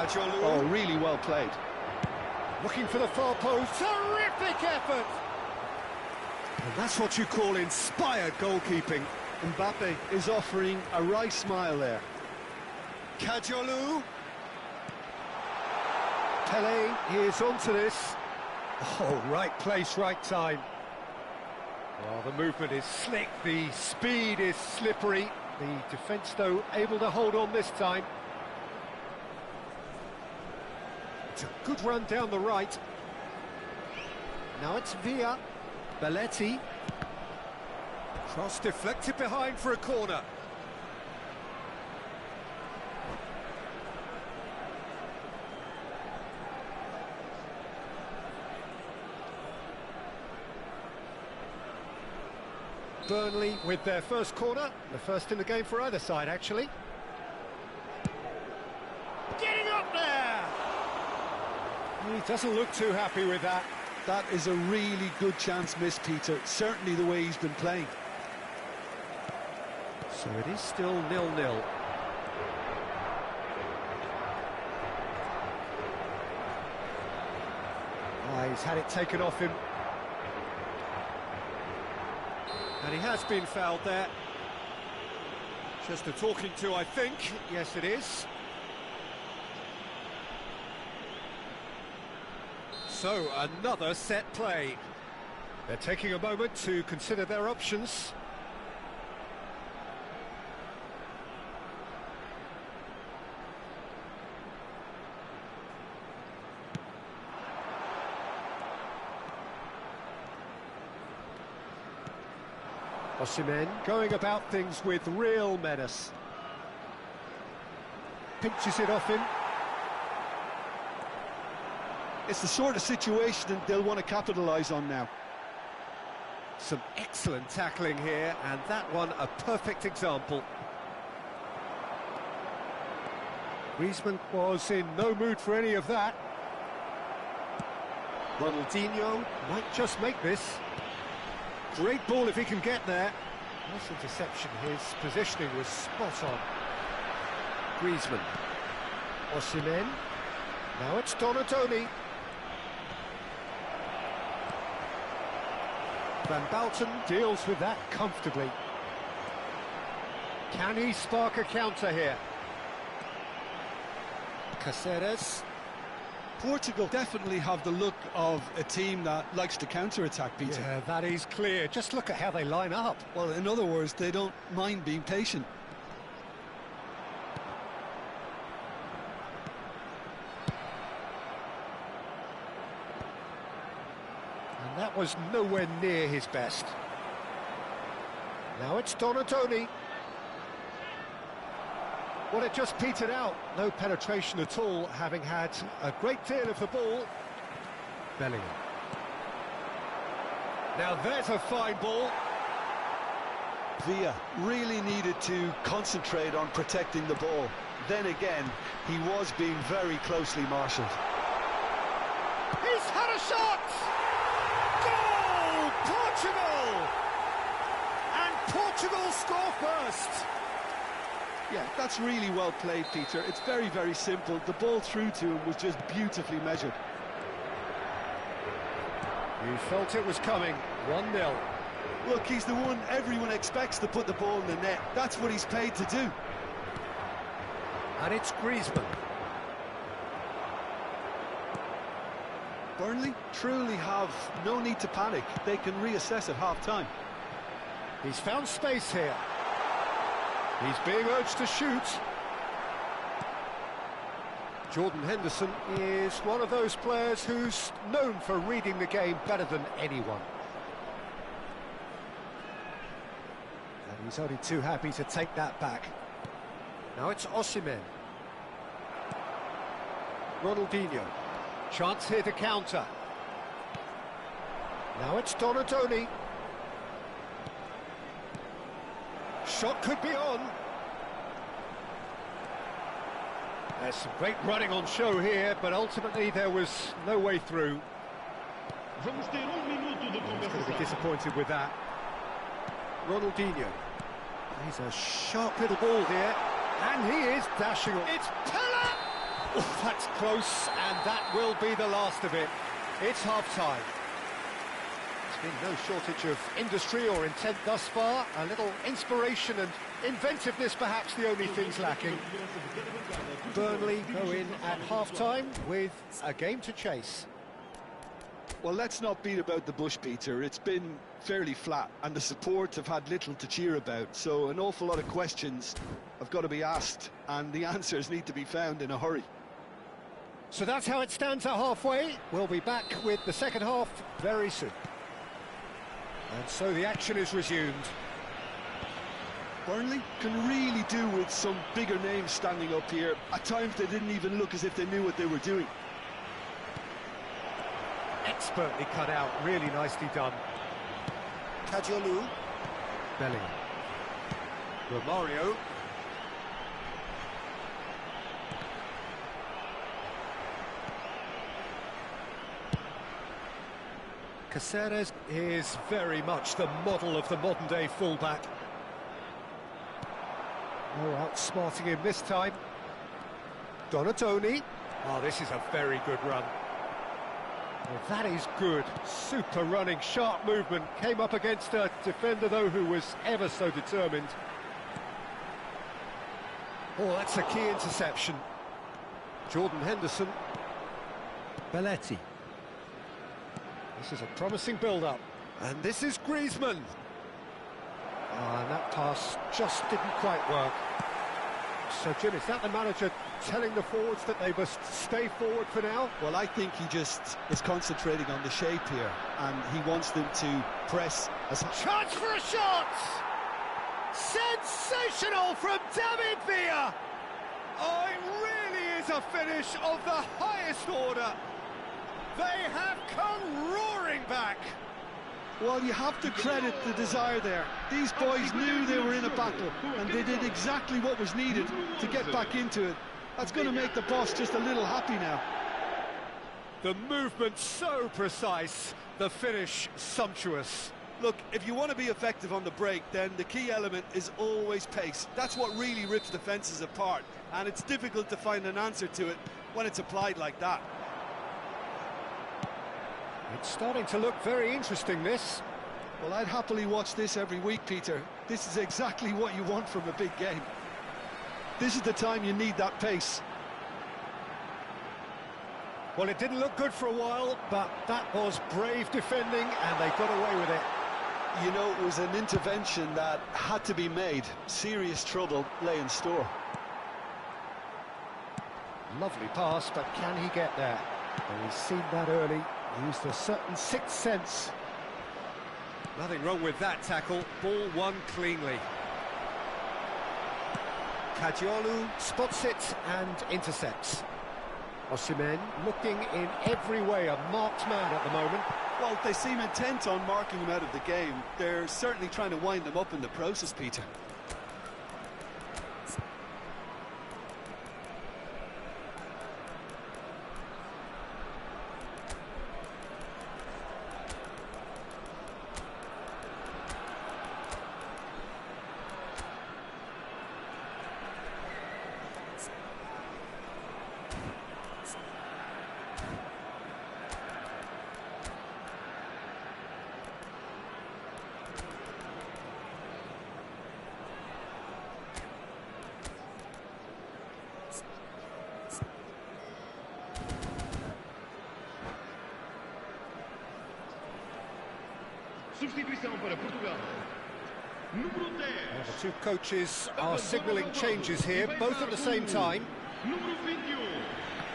Oh, really well played. Looking for the far post. Terrific effort! And that's what you call inspired goalkeeping. Mbappe is offering a right smile there. Kajolu. Pele is onto this. Oh, right place, right time. Well, the movement is slick, the speed is slippery. The defence, though, able to hold on this time. It's a good run down the right. Now it's Villa. Belletti. Cross deflected behind for a corner. Burnley with their first corner, the first in the game for either side, actually. Getting up there! He doesn't look too happy with that. That is a really good chance missed, Peter. Certainly the way he's been playing. So it is still 0-0. He's had it taken off him. And he has been fouled there. Just a talking to, I think. Yes, it is. So, another set play. They're taking a moment to consider their options. Osimhen going about things with real menace. Pinches it off him. It's the sort of situation they'll want to capitalise on now. Some excellent tackling here, and that one a perfect example. Griezmann was in no mood for any of that. Ronaldinho might just make this. Great ball if he can get there. Nice interception, his positioning was spot on. Griezmann. Osimhen. Now it's Donatoni. Van Balten deals with that comfortably. Can he spark a counter here? Caceres. Portugal definitely have the look of a team that likes to counter-attack, Peter. Yeah, that is clear. Just look at how they line up. Well, in other words, they don't mind being patient. And that was nowhere near his best. Now it's Donatoni. Well, it just petered out. No penetration at all, having had a great deal of the ball. Bellingham. Now there's a fine ball. Villa really needed to concentrate on protecting the ball. Then again, he was being very closely marshalled. He's had a shot! Goal! Portugal! And Portugal score first! Yeah, that's really well played, Peter. It's very, very simple. The ball through to him was just beautifully measured. You felt it was coming. 1-0. Look, he's the one everyone expects to put the ball in the net. That's what he's paid to do. And it's Griezmann. Burnley truly have no need to panic. They can reassess at half-time. He's found space here. He's being urged to shoot. Jordan Henderson is one of those players who's known for reading the game better than anyone. And he's only too happy to take that back. Now it's Osimhen. Ronaldinho. Chance here to counter. Now it's Donatoni. Shot could be on. There's some great running on show here, but ultimately there was no way through. He's going to be disappointed with that. Ronaldinho. He's a sharp little ball here, and he is dashing on. It's Pele! Oh, that's close, and that will be the last of it. It's half-time. There's been no shortage of industry or intent thus far. A little inspiration and inventiveness, perhaps the only things lacking. Burnley go in at half-time with a game to chase. Well, let's not beat about the bush, Peter. It's been fairly flat, and the support have had little to cheer about, so an awful lot of questions have got to be asked, and the answers need to be found in a hurry. So that's how it stands at halfway. We'll be back with the second half very soon. And so the action is resumed. Burnley can really do with some bigger names standing up here. At times they didn't even look as if they knew what they were doing. Expertly cut out, really nicely done. Kadiolu. Bellingham. Romario. Caceres is very much the model of the modern-day fullback. No outsmarting him this time. Donatoni. Oh, this is a very good run. Well, that is good. Super running, sharp movement. Came up against a defender, though, who was ever so determined. Oh, that's a key interception. Jordan Henderson. Belletti. This is a promising build-up. And this is Griezmann. And that pass just didn't quite work. So, Jim, is that the manager telling the forwards that they must stay forward for now? Well, I think he just is concentrating on the shape here, and he wants them to press as... Chance for a shot! Sensational from David Villa! Oh, it really is a finish of the highest order. They have come roaring back. Well, you have to credit the desire there. These boys knew they were in a battle, and they did exactly what was needed to get back into it. That's going to make the boss just a little happy now. The movement so precise, the finish sumptuous. Look, if you want to be effective on the break, then the key element is always pace. That's what really rips defences apart, and it's difficult to find an answer to it when it's applied like that. It's starting to look very interesting, this. Well, I'd happily watch this every week, Peter. This is exactly what you want from a big game. This is the time you need that pace. Well, it didn't look good for a while, but that was brave defending, and they got away with it. You know, it was an intervention that had to be made. Serious trouble lay in store. Lovely pass, but can he get there? Well, he's seen that early. Used a certain sixth sense. Nothing wrong with that tackle. Ball won cleanly. Kadiolu spots it and intercepts. Osimhen looking in every way a marked man at the moment. Well, they seem intent on marking him out of the game. They're certainly trying to wind them up in the process, Peter. Substituição para Portugal. Número 10. Well, the two coaches are signalling changes here, both at the same time. Número 21.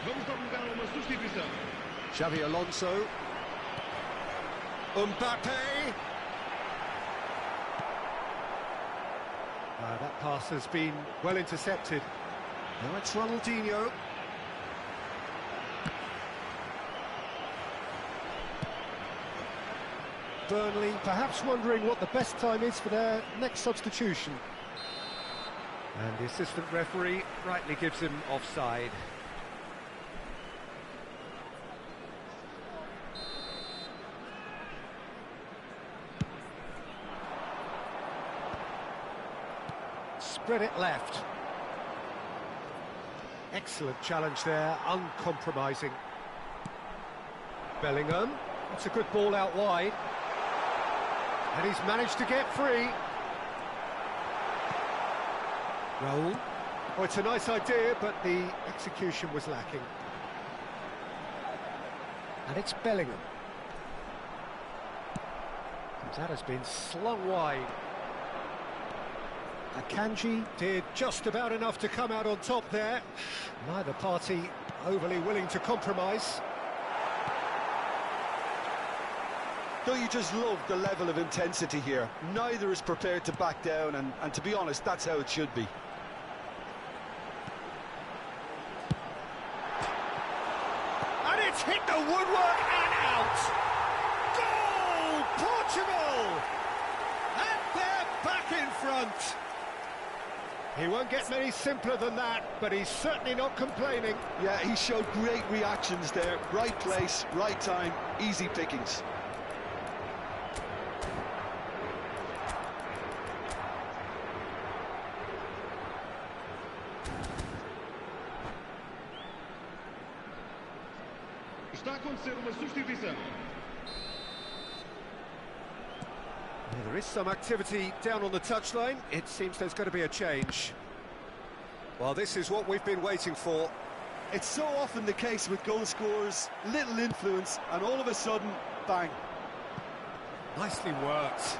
Vamos dar lugar a uma substituição. Xavi Alonso. Mbappe. That pass has been well intercepted. Now it's Ronaldinho. Burnley perhaps wondering what the best time is for their next substitution. And the assistant referee rightly gives him offside. Spread it left. Excellent challenge there, uncompromising. Bellingham, that's a good ball out wide. And he's managed to get free. Raul. Oh, it's a nice idea, but the execution was lacking. And it's Bellingham. That has been slung wide. Akanji did just about enough to come out on top there. Neither party overly willing to compromise. Don't you just love the level of intensity here? Neither is prepared to back down, and to be honest, that's how it should be. And it's hit the woodwork and out! Goal! Portugal! And they're back in front! He won't get many simpler than that, but he's certainly not complaining. Yeah, he showed great reactions there. Right place, right time, easy pickings. Está a acontecer uma substituição. Well, there is some activity down on the touchline. It seems there's going to be a change. Well, this is what we've been waiting for. It's so often the case with goal scorers, little influence, and all of a sudden, bang. Nicely worked.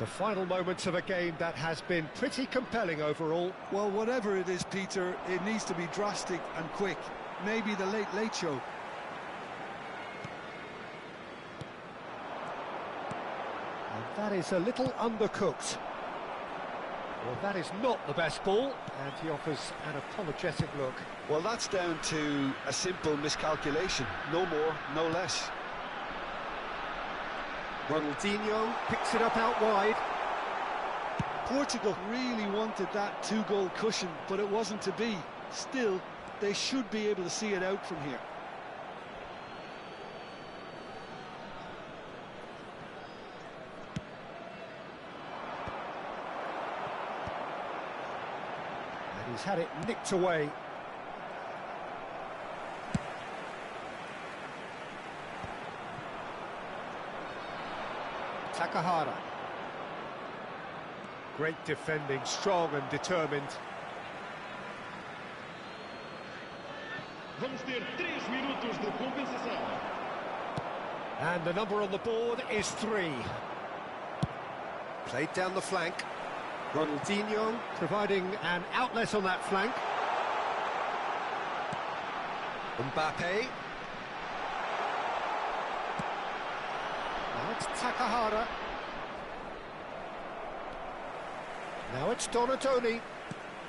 The final moments of a game that has been pretty compelling overall. Well, whatever it is, Peter, it needs to be drastic and quick. Maybe the late show. And that is a little undercooked. Well, that is not the best ball, and he offers an apologetic look. Well, that's down to a simple miscalculation. No more, no less. Ronaldinho picks it up out wide. Portugal really wanted that two-goal cushion, but it wasn't to be. Still, they should be able to see it out from here. And he's had it nicked away. Takahara. Great defending, strong and determined. Vamos ter 3 minutos de compensação. And the number on the board is 3. Played down the flank. Ronaldinho providing an outlet on that flank. Mbappe. Now it's Takahara. Now it's Donatoni,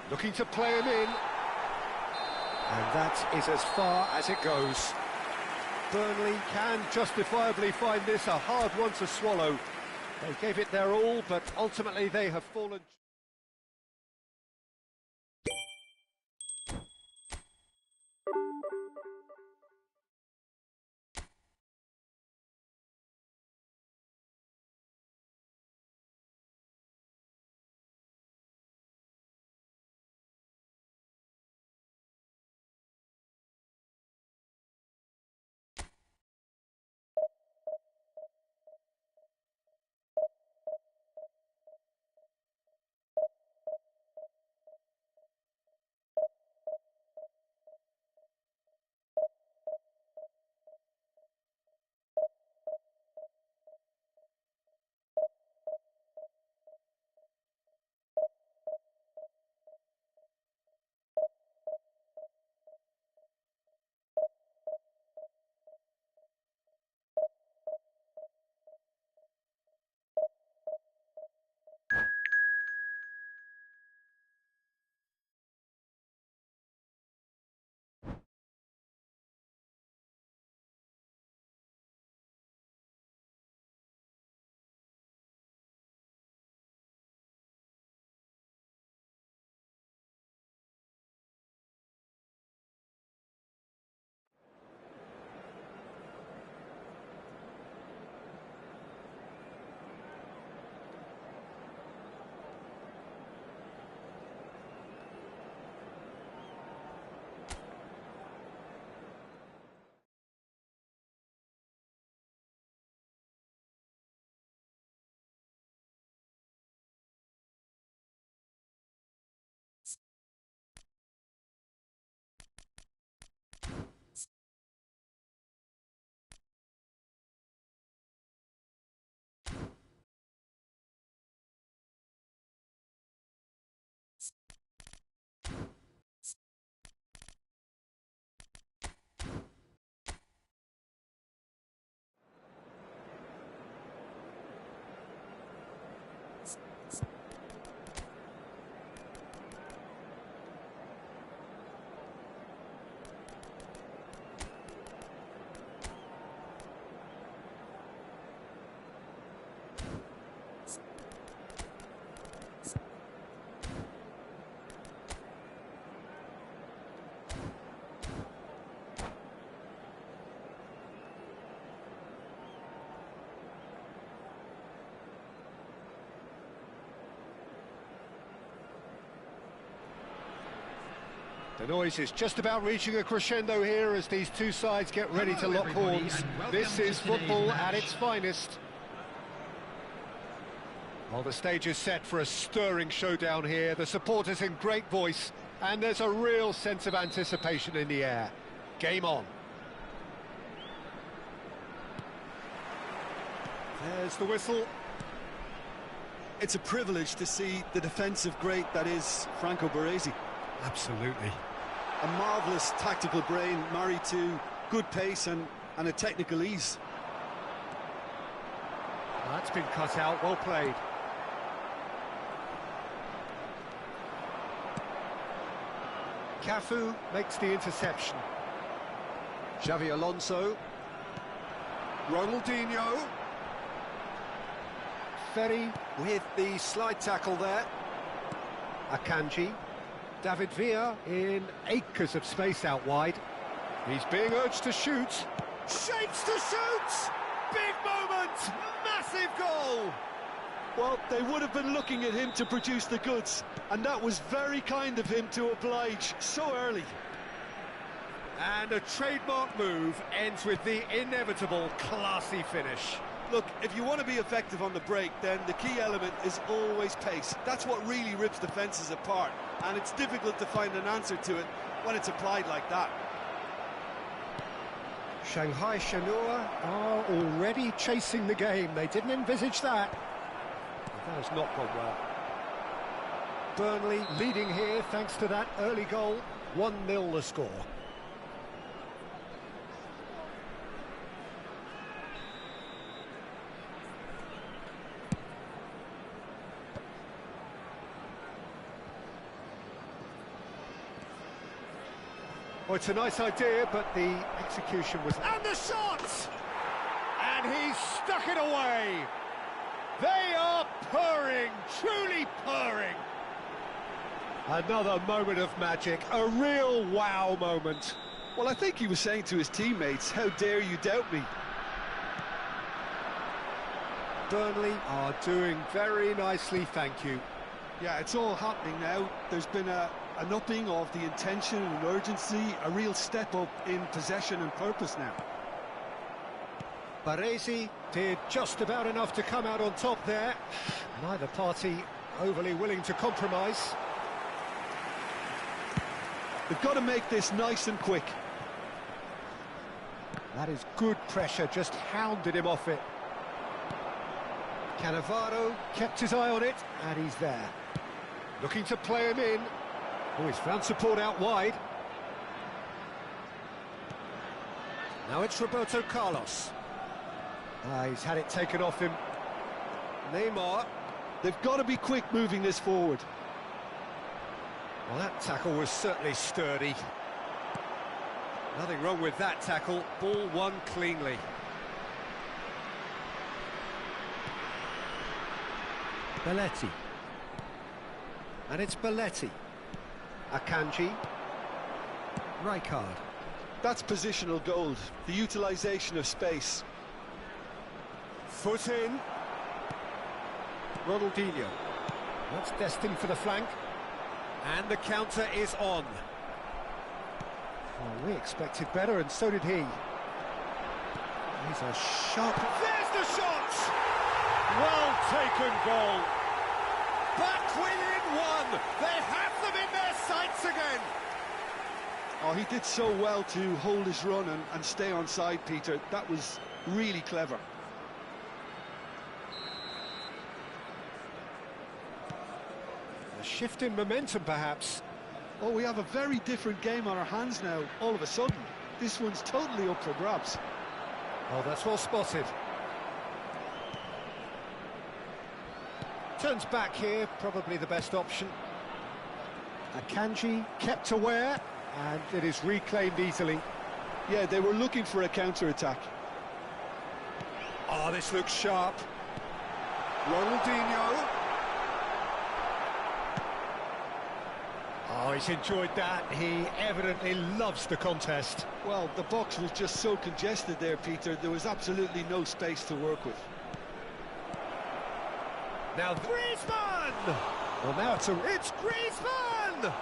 looking to play him in. And that is as far as it goes. Burnley can justifiably find this a hard one to swallow. They gave it their all, but ultimately they have fallen... The noise is just about reaching a crescendo here as these two sides get ready to lock horns. This is football at its finest. Well, the stage is set for a stirring showdown here. The supporters in great voice, and there's a real sense of anticipation in the air. Game on. There's the whistle. It's a privilege to see the defensive great that is Franco Baresi. Absolutely. A marvellous tactical brain married to good pace and a technical ease. That's been cut out, well played. Cafu makes the interception. Xavi Alonso. Ronaldinho. Ferry with the slide tackle there. Akanji. David Villa in acres of space out wide. He's being urged to shoot. Shapes to shoot! Big moment! Massive goal! Well, they would have been looking at him to produce the goods, and that was very kind of him to oblige so early. And a trademark move ends with the inevitable classy finish. Look, if you want to be effective on the break, then the key element is always pace. That's what really rips defences apart, and it's difficult to find an answer to it when it's applied like that. Shanghai Shenhua are already chasing the game. They didn't envisage that. But that has not gone well. Burnley leading here thanks to that early goal. 1-0 the score. Well, it's a nice idea, but the execution was... And the shot! And he's stuck it away! They are purring, truly purring! Another moment of magic, a real wow moment. Well, I think he was saying to his teammates, how dare you doubt me? Burnley are doing very nicely, thank you. Yeah, it's all happening now. There's been an upping of the intention and urgency, a real step up in possession and purpose now. Baresi did just about enough to come out on top there. Neither party overly willing to compromise. They've got to make this nice and quick. That is good pressure, just hounded him off it. Cannavaro kept his eye on it, and he's there. Looking to play him in. Oh, he's found support out wide. Now it's Roberto Carlos. He's had it taken off him. Neymar. They've got to be quick moving this forward. Well, that tackle was certainly sturdy. Nothing wrong with that tackle. Ball won cleanly. Belletti. And it's Belletti. Akanji. Rijkaard. That's positional gold, the utilisation of space. Foot in. Ronaldinho. That's destined for the flank. And the counter is on. Well, we expected better, and so did he. He's a sharp... There's the shot! Well taken goal. Back within one. They have them in their sights again. Oh, he did so well to hold his run and stay on side, Peter. That was really clever. A shift in momentum, perhaps. Oh, we have a very different game on our hands now, all of a sudden. This one's totally up for grabs. Oh, that's well spotted. Turns back here, probably the best option. Akanji kept aware, and it is reclaimed easily. Yeah, they were looking for a counter-attack. Oh, this looks sharp. Ronaldinho. Oh, he's enjoyed that. He evidently loves the contest. Well, the box was just so congested there, Peter. There was absolutely no space to work with. Now Griezmann! Well, now it's Griezmann! Now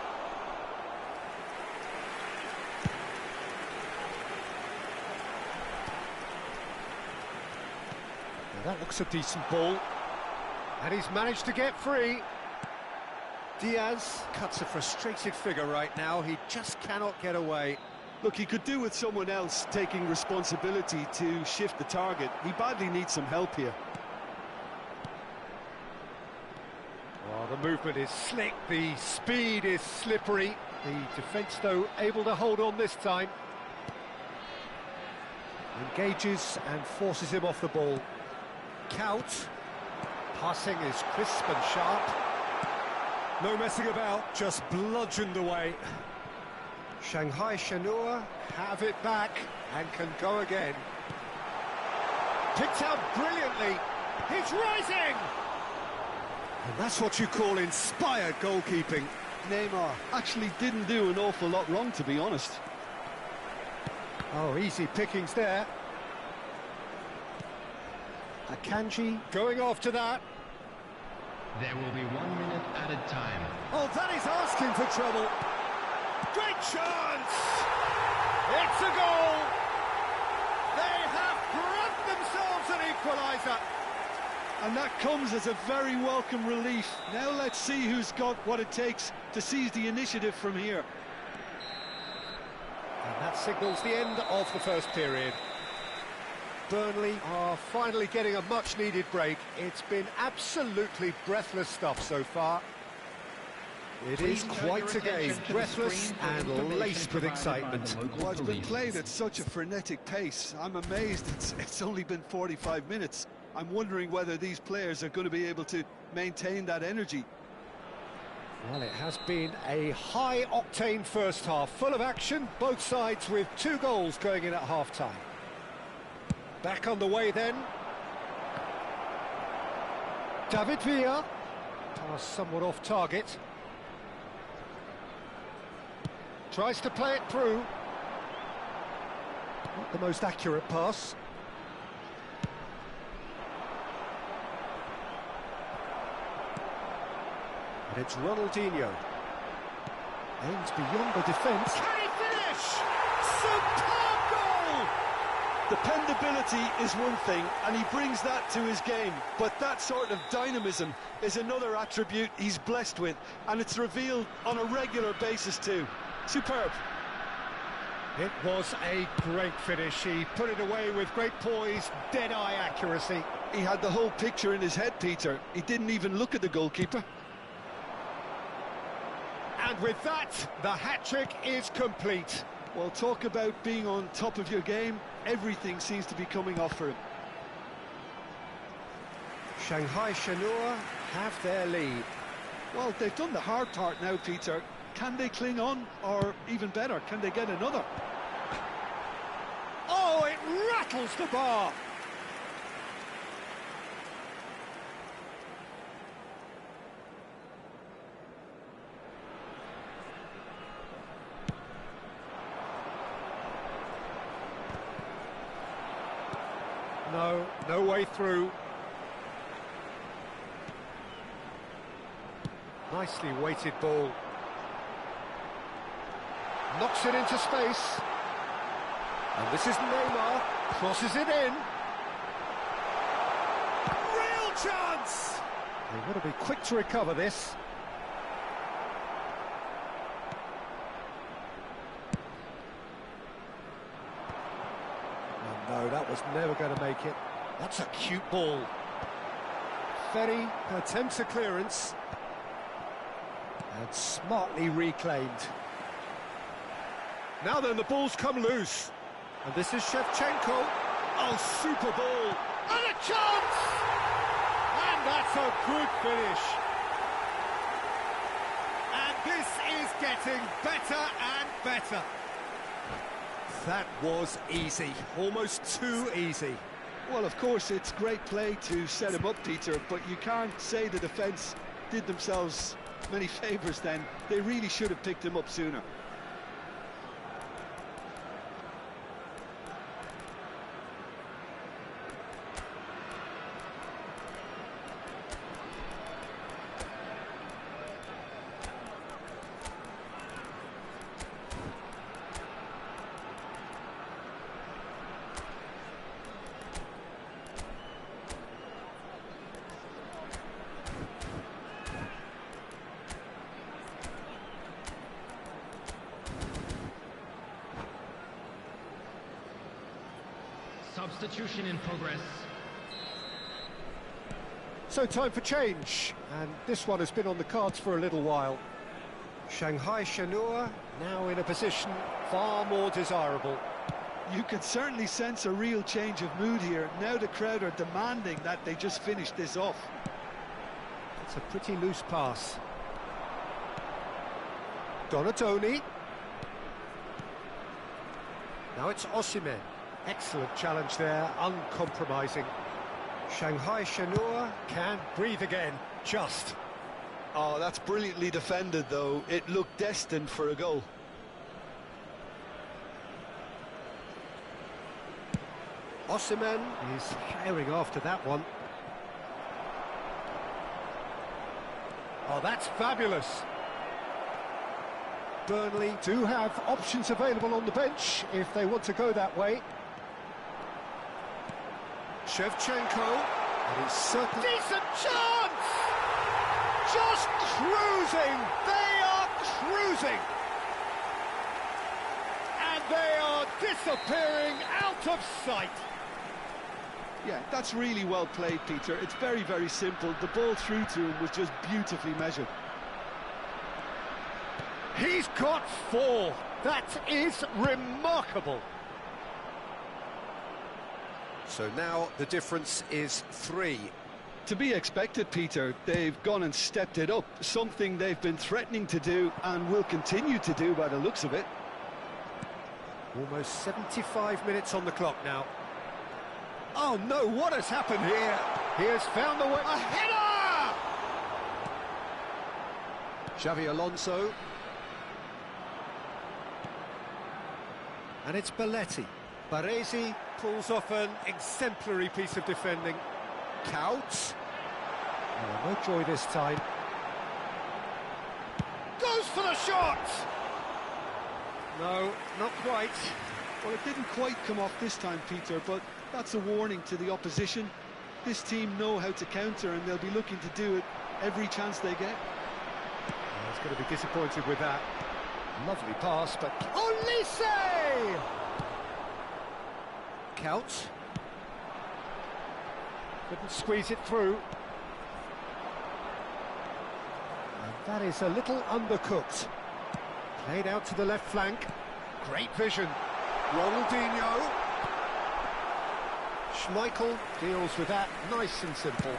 that looks a decent ball. And he's managed to get free. Diaz cuts a frustrated figure right now. He just cannot get away. Look, he could do with someone else taking responsibility to shift the target. He badly needs some help here. Oh, the movement is slick, the speed is slippery. The defence, though, able to hold on this time. Engages and forces him off the ball. Count. Passing is crisp and sharp. No messing about, just bludgeoned away. Shanghai Shenhua have it back and can go again. Picked out brilliantly. He's rising! And that's what you call inspired goalkeeping. Neymar actually didn't do an awful lot wrong, to be honest. Oh, easy pickings there. Akanji going after that. There will be 1 minute added time. Oh, that is asking for trouble. Great chance! It's a goal! They have grabbed themselves an equaliser. And that comes as a very welcome relief. Now let's see who's got what it takes to seize the initiative from here. And that signals the end of the first period. Burnley are finally getting a much-needed break. It's been absolutely breathless stuff so far. It is quite a game, breathless and laced with excitement. Well, it's been played at such a frenetic pace. I'm amazed it's only been 45 minutes. I'm wondering whether these players are going to be able to maintain that energy. Well, it has been a high-octane first half, full of action, both sides with 2 goals going in at half-time. Back on the way then. David Villa. Pass somewhat off target. Tries to play it through. Not the most accurate pass. And it's Ronaldinho. Aims beyond the defence. Can he finish? Superb goal! Dependability is one thing, and he brings that to his game, but that sort of dynamism is another attribute he's blessed with, and it's revealed on a regular basis too. Superb. It was a great finish. He put it away with great poise, dead-eye accuracy. He had the whole picture in his head, Peter. He didn't even look at the goalkeeper. And with that, the hat-trick is complete. Well, talk about being on top of your game. Everything seems to be coming off for him. Shanghai Shenhua have their lead. Well, they've done the hard part now, Peter. Can they cling on, or even better, can they get another? Oh, it rattles the bar! No way through. Nicely weighted ball. Knocks it into space. And this is Neymar. Crosses it in. Real chance! They've got to be quick to recover this. No, that was never going to make it. That's a cute ball. Ferry attempts a clearance. And smartly reclaimed. Now then, the ball's come loose. And this is Shevchenko. Oh, super ball. And a chance! And That's a good finish. And this is getting better and better. That was easy, almost too easy. Well, of course, it's great play to set him up, Peter, but you can't say the defence did themselves many favours then. They really should have picked him up sooner. Substitution in progress. So time for change, and this one has been on the cards for a little while. Shanghai Shenhua now in a position far more desirable. You can certainly sense a real change of mood here. Now the crowd are demanding that they just finish this off. It's a pretty loose pass. Donatoni. Now it's Osimhen. Excellent challenge there, uncompromising. Shanghai Shenhua can breathe again, just. Oh, that's brilliantly defended, though. It looked destined for a goal. Osimhen is herring after that one. Oh, that's fabulous. Burnley do have options available on the bench if they want to go that way. Shevchenko, and it's certainly... Decent chance! Just cruising! They are cruising! And they are disappearing out of sight! Yeah, that's really well played, Peter. It's very, very simple. The ball through to him was just beautifully measured. He's got 4. That is remarkable. So now the difference is 3. To be expected, Peter. They've gone and stepped it up, something they've been threatening to do and will continue to do by the looks of it. Almost 75 minutes on the clock now. Oh no, what has happened here? He has found the way. A header! Xavi Alonso. And it's Belletti. Baresi pulls off an exemplary piece of defending. Couts. Oh, no joy this time. Goes for the shot! No, not quite. Well, it didn't quite come off this time, Peter, but that's a warning to the opposition. This team know how to counter, and they'll be looking to do it every chance they get. Oh, he's going to be disappointed with that. Lovely pass, but... Olise! Couts. Couldn't squeeze it through. And that is a little undercooked. Played out to the left flank. Great vision. Ronaldinho. Schmeichel deals with that nice and simple.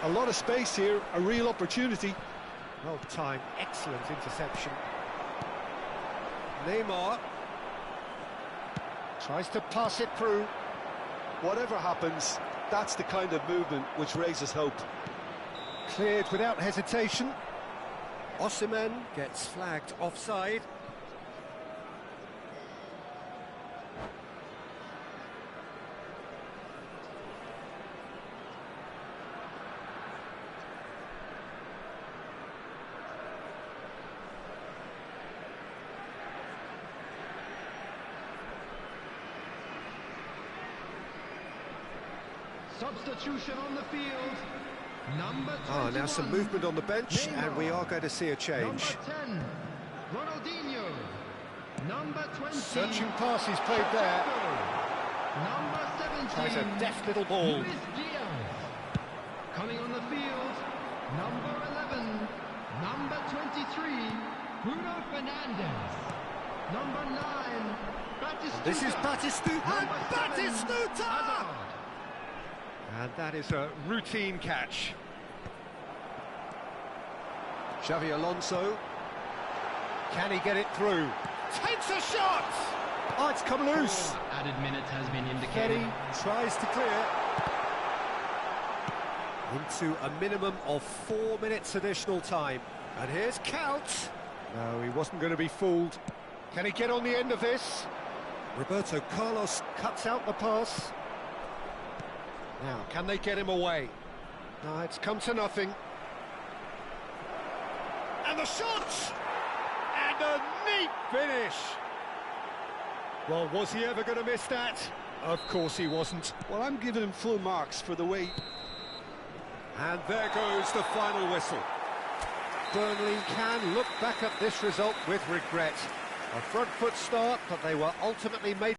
A lot of space here, a real opportunity. Well timed, excellent interception. Neymar tries to pass it through. Whatever happens, that's the kind of movement which raises hope. Cleared without hesitation. Osimhen gets flagged offside. Substitution on the field. Number 21. Ah, now some movement on the bench, Neymar. and we are going to see a change. Number 10, Ronaldinho. Number 20. Searching passes played there. Number 17. Tries a deft little ball. Luis Diaz. Coming on the field. Number 11. Number 23. Bruno Fernandes. Number 9. Batistuta. This is Batistuta. Number 7, Batistuta! Hazard. And that is a routine catch. Xavi Alonso. Can he get it through? Takes a shot! Oh, it's come loose. Added minute has been indicated. Kenny tries to clear. Into a minimum of 4 minutes additional time. And here's Couch. No, he wasn't going to be fooled. Can he get on the end of this? Roberto Carlos cuts out the pass. Now, can they get him away? No, it's come to nothing. And the shot! And a neat finish! Well, was he ever going to miss that? Of course he wasn't. Well, I'm giving him full marks for the way... And there goes the final whistle. Burnley can look back at this result with regret. A front foot start, but they were ultimately made